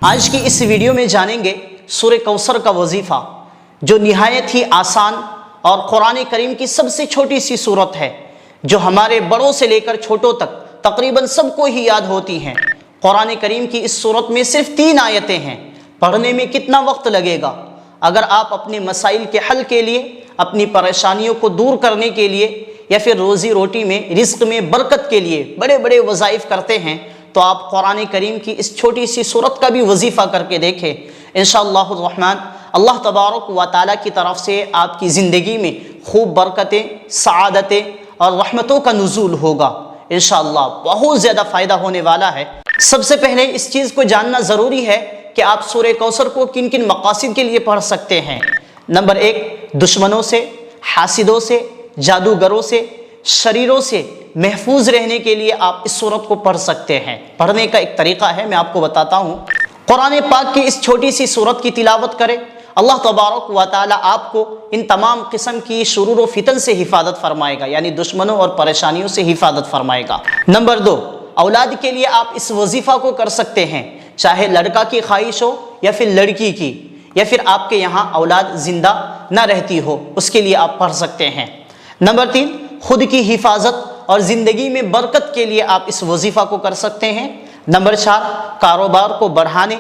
آج کی اس ویڈیو میں جانیں گے سورہ کوثر کا وظیفہ، جو نہایت ہی آسان اور قرآن کریم کی سب سے چھوٹی سی صورت ہے، جو ہمارے بڑوں سے لے کر چھوٹوں تک تقریباً سب کو ہی یاد ہوتی ہیں۔ قرآن کریم کی اس صورت میں صرف 3 آیتیں ہیں۔ پڑھنے میں کتنا وقت لگے گا؟ اگر آپ اپنے مسائل کے حل کے لیے، اپنی پریشانیوں کو دور کرنے کے لیے، یا پھر روزی روٹی میں، رزق میں برکت کے لیے بڑے بڑے وظائف کرتے ہیں، تو آپ قرآن کریم کی اس چھوٹی سی صورت کا بھی وظیفہ کر کے دیکھیں۔ انشاءاللہ الرحمن اللہ تبارک و تعالیٰ کی طرف سے آپ کی زندگی میں خوب برکتیں، سعادتیں اور رحمتوں کا نزول ہوگا۔ انشاءاللہ بہت زیادہ فائدہ ہونے والا ہے۔ سب سے پہلے اس چیز کو جاننا ضروری ہے کہ آپ سورہ کوثر کو کن کن مقاصد کے لیے پڑھ سکتے ہیں۔ نمبر 1، دشمنوں سے، حاسدوں سے، جادوگروں سے، شریروں سے محفوظ رہنے کے لیے آپ اس سورت کو پڑھ سکتے ہیں۔ پڑھنے کا ایک طریقہ ہے، میں آپ کو بتاتا ہوں۔ قرآن پاک کی اس چھوٹی سی سورت کی تلاوت کریں، اللہ تبارک و تعالیٰ آپ کو ان تمام قسم کی شرور و فتن سے حفاظت فرمائے گا، یعنی دشمنوں اور پریشانیوں سے حفاظت فرمائے گا۔ نمبر 2، اولاد کے لیے آپ اس وظیفہ کو کر سکتے ہیں، چاہے لڑکا کی خواہش ہو یا پھر لڑکی کی، یا پھر آپ کے یہاں اولاد زندہ نہ رہتی ہو، اس کے لیے آپ پڑھ سکتے ہیں۔ نمبر 3، خود کی حفاظت اور زندگی میں برکت کے لیے آپ اس وظیفہ کو کر سکتے ہیں۔ نمبر 4، کاروبار کو بڑھانے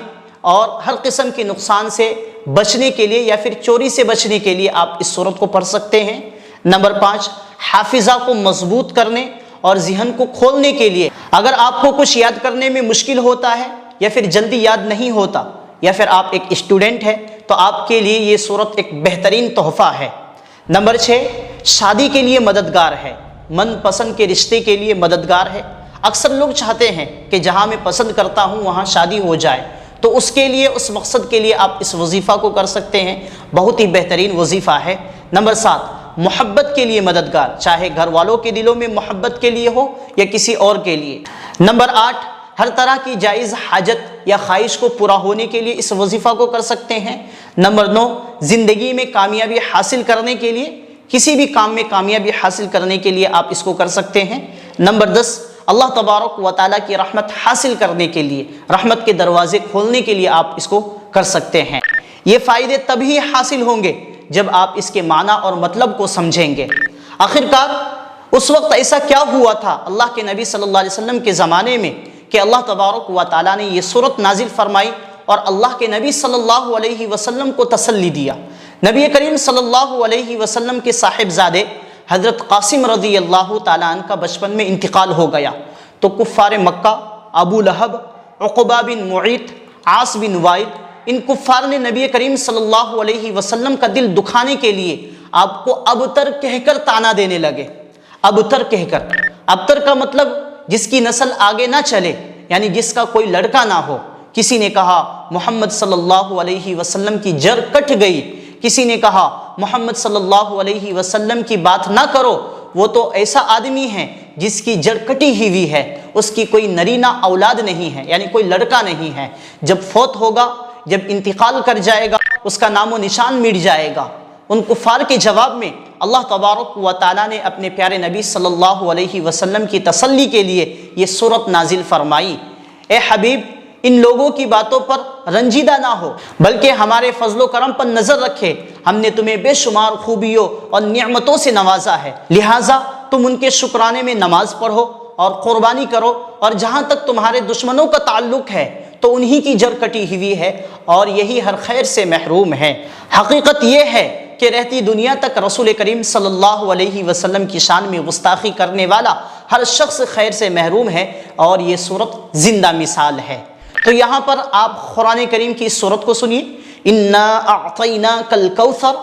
اور ہر قسم کے نقصان سے بچنے کے لیے یا پھر چوری سے بچنے کے لیے آپ اس سورت کو پڑھ سکتے ہیں۔ نمبر 5، حافظہ کو مضبوط کرنے اور ذہن کو کھولنے کے لیے، اگر آپ کو کچھ یاد کرنے میں مشکل ہوتا ہے یا پھر جلدی یاد نہیں ہوتا، یا پھر آپ ایک اسٹوڈنٹ ہیں، تو آپ کے لیے یہ سورت ایک بہترین تحفہ ہے۔ نمبر 6، شادی کے لیے مددگار ہے، من پسند کے رشتے کے لیے مددگار ہے۔ اکثر لوگ چاہتے ہیں کہ جہاں میں پسند کرتا ہوں وہاں شادی ہو جائے، تو اس کے لیے، اس مقصد کے لیے آپ اس وظیفہ کو کر سکتے ہیں، بہت ہی بہترین وظیفہ ہے۔ نمبر 7، محبت کے لیے مددگار، چاہے گھر والوں کے دلوں میں محبت کے لیے ہو یا کسی اور کے لیے۔ نمبر 8، ہر طرح کی جائز حاجت یا خواہش کو پورا ہونے کے لیے اس وظیفہ کو کر سکتے ہیں۔ نمبر 9، زندگی میں کامیابی حاصل کرنے کے لیے، کسی بھی کام میں کامیابی حاصل کرنے کے لیے آپ اس کو کر سکتے ہیں۔ نمبر 10، اللہ تبارک و تعالیٰ کی رحمت حاصل کرنے کے لیے، رحمت کے دروازے کھولنے کے لیے آپ اس کو کر سکتے ہیں۔ یہ فائدے تبھی حاصل ہوں گے جب آپ اس کے معنی اور مطلب کو سمجھیں گے۔ آخرکار اس وقت ایسا کیا ہوا تھا اللہ کے نبی صلی اللہ علیہ وسلم کے زمانے میں کہ اللہ تبارک و تعالیٰ نے یہ سورت نازل فرمائی اور اللہ کے نبی صلی اللہ علیہ وسلم کو تسلی دیا۔ نبی کریم صلی اللہ علیہ وسلم کے صاحبزادے حضرت قاسم رضی اللہ تعالیٰ عنہ کا بچپن میں انتقال ہو گیا، تو کفار مکہ، ابو لہب، عقبہ بن معیط، عاص بن وائل، ان کفار نے نبی کریم صلی اللہ علیہ وسلم کا دل دکھانے کے لیے آپ کو ابتر کہہ کر طعنہ دینے لگے۔ ابتر کہہ کر، ابتر کا مطلب جس کی نسل آگے نہ چلے، یعنی جس کا کوئی لڑکا نہ ہو۔ کسی نے کہا محمد صلی اللہ علیہ وسلم کی جڑ کٹ گئی، کسی نے کہا محمد صلی اللہ علیہ وسلم کی بات نہ کرو، وہ تو ایسا آدمی ہے جس کی جڑ کٹی ہوئی ہے، اس کی کوئی نرینہ اولاد نہیں ہے، یعنی کوئی لڑکا نہیں ہے، جب فوت ہوگا، جب انتقال کر جائے گا، اس کا نام و نشان مٹ جائے گا۔ ان کفار کے جواب میں اللہ تبارک و تعالیٰ نے اپنے پیارے نبی صلی اللہ علیہ وسلم کی تسلی کے لیے یہ سورت نازل فرمائی۔ اے حبیب، ان لوگوں کی باتوں پر رنجیدہ نہ ہو، بلکہ ہمارے فضل و کرم پر نظر رکھے۔ ہم نے تمہیں بے شمار خوبیوں اور نعمتوں سے نوازا ہے، لہٰذا تم ان کے شکرانے میں نماز پڑھو اور قربانی کرو، اور جہاں تک تمہارے دشمنوں کا تعلق ہے تو انہی کی جڑ کٹی ہوئی ہے اور یہی ہر خیر سے محروم ہے۔ حقیقت یہ ہے کہ رہتی دنیا تک رسول کریم صلی اللہ علیہ وسلم کی شان میں گستاخی کرنے والا ہر شخص خیر سے محروم ہے، اور یہ سورت زندہ مثال ہے۔ تو یہاں پر آپ قرآن کریم کی اس سورت کو سنیے۔ انا اعطیناک الکوثر،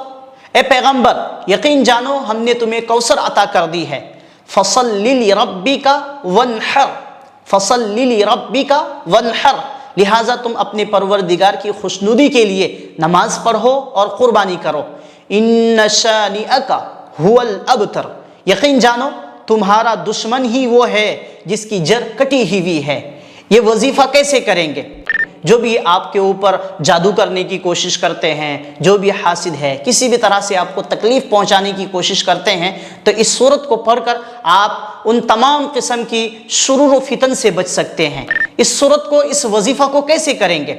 اے پیغمبر یقین جانو ہم نے تمہیں کوثر عطا کر دی ہے۔ فصل لربک وانحر، فصل لربک وانحر، لہٰذا تم اپنے پروردگار کی خوشنودی کے لیے نماز پڑھو اور قربانی کرو۔ ان شانئک ھو الابتر، یقین جانو تمہارا دشمن ہی وہ ہے جس کی جڑ کٹی ہوئی ہے۔ یہ وظیفہ کیسے کریں گے؟ جو بھی آپ کے اوپر جادو کرنے کی کوشش کرتے ہیں، جو بھی حاسد ہے، کسی بھی طرح سے آپ کو تکلیف پہنچانے کی کوشش کرتے ہیں، تو اس سورت کو پڑھ کر آپ ان تمام قسم کی شرور و فتن سے بچ سکتے ہیں۔ اس سورت کو، اس وظیفہ کو کیسے کریں گے؟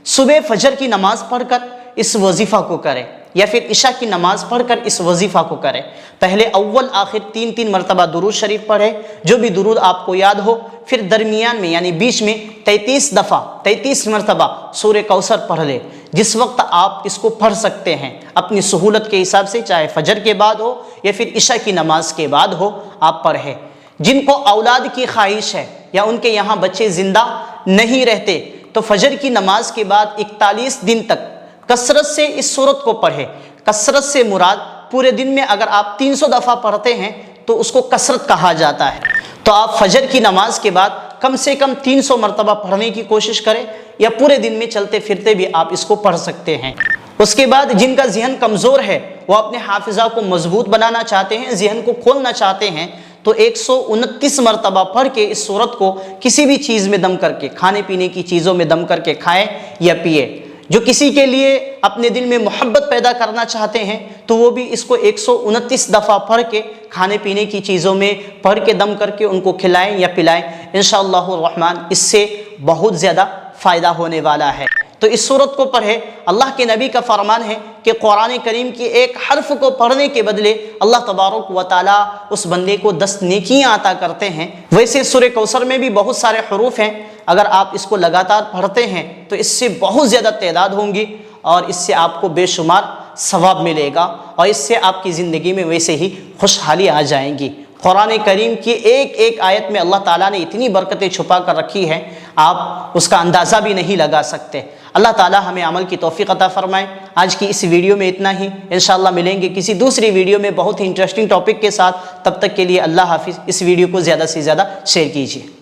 صبح فجر کی نماز پڑھ کر اس وظیفہ کو کریں یا پھر عشاء کی نماز پڑھ کر اس وظیفہ کو کریں۔ پہلے اول آخر 3 مرتبہ درود شریف پڑھیں، جو بھی درود آپ کو یاد ہو، پھر درمیان میں یعنی بیچ میں 33 مرتبہ سورہ کوثر پڑھ لیں۔ جس وقت آپ اس کو پڑھ سکتے ہیں اپنی سہولت کے حساب سے، چاہے فجر کے بعد ہو یا پھر عشاء کی نماز کے بعد ہو، آپ پڑھیں۔ جن کو اولاد کی خواہش ہے یا ان کے یہاں بچے زندہ نہیں رہتے تو فجر کی نماز کے بعد 41 دن تک کثرت سے اس سورت کو پڑھے۔ کثرت سے مراد پورے دن میں اگر آپ 300 دفعہ پڑھتے ہیں تو اس کو کثرت کہا جاتا ہے۔ تو آپ فجر کی نماز کے بعد کم سے کم 300 مرتبہ پڑھنے کی کوشش کریں، یا پورے دن میں چلتے پھرتے بھی آپ اس کو پڑھ سکتے ہیں۔ اس کے بعد جن کا ذہن کمزور ہے، وہ اپنے حافظہ کو مضبوط بنانا چاہتے ہیں، ذہن کو کھولنا چاہتے ہیں، تو 129 مرتبہ پڑھ کے اس سورت کو کسی بھی چیز میں دم کر کے، کھانے پینے کی چیزوں میں دم کر کے کھائیں یا پیے۔ جو کسی کے لیے اپنے دل میں محبت پیدا کرنا چاہتے ہیں تو وہ بھی اس کو 129 دفعہ پڑھ کے کھانے پینے کی چیزوں میں پڑھ کے دم کر کے ان کو کھلائیں یا پلائیں۔ انشاءاللہ الرحمن اس سے بہت زیادہ فائدہ ہونے والا ہے۔ تو اس سورت کو پڑھے۔ اللہ کے نبی کا فرمان ہے کہ قرآن کریم کی ایک حرف کو پڑھنے کے بدلے اللہ تبارک و تعالیٰ اس بندے کو 10 نیکیاں عطا کرتے ہیں۔ ویسے سورہ کوثر میں بھی بہت سارے حروف ہیں، اگر آپ اس کو لگاتار پڑھتے ہیں تو اس سے بہت زیادہ تعداد ہوں گی اور اس سے آپ کو بے شمار ثواب ملے گا، اور اس سے آپ کی زندگی میں ویسے ہی خوشحالی آ جائیں گی۔ قرآن کریم کی ایک آیت میں اللہ تعالیٰ نے اتنی برکتیں چھپا کر رکھی ہیں، آپ اس کا اندازہ بھی نہیں لگا سکتے۔ اللہ تعالیٰ ہمیں عمل کی توفیق عطا فرمائے۔ آج کی اس ویڈیو میں اتنا ہی، انشاءاللہ ملیں گے کسی دوسری ویڈیو میں بہت ہی انٹرسٹنگ ٹاپک کے ساتھ۔ تب تک کے لیے اللہ حافظ۔ اس ویڈیو کو زیادہ سے زیادہ شیئر کیجیے۔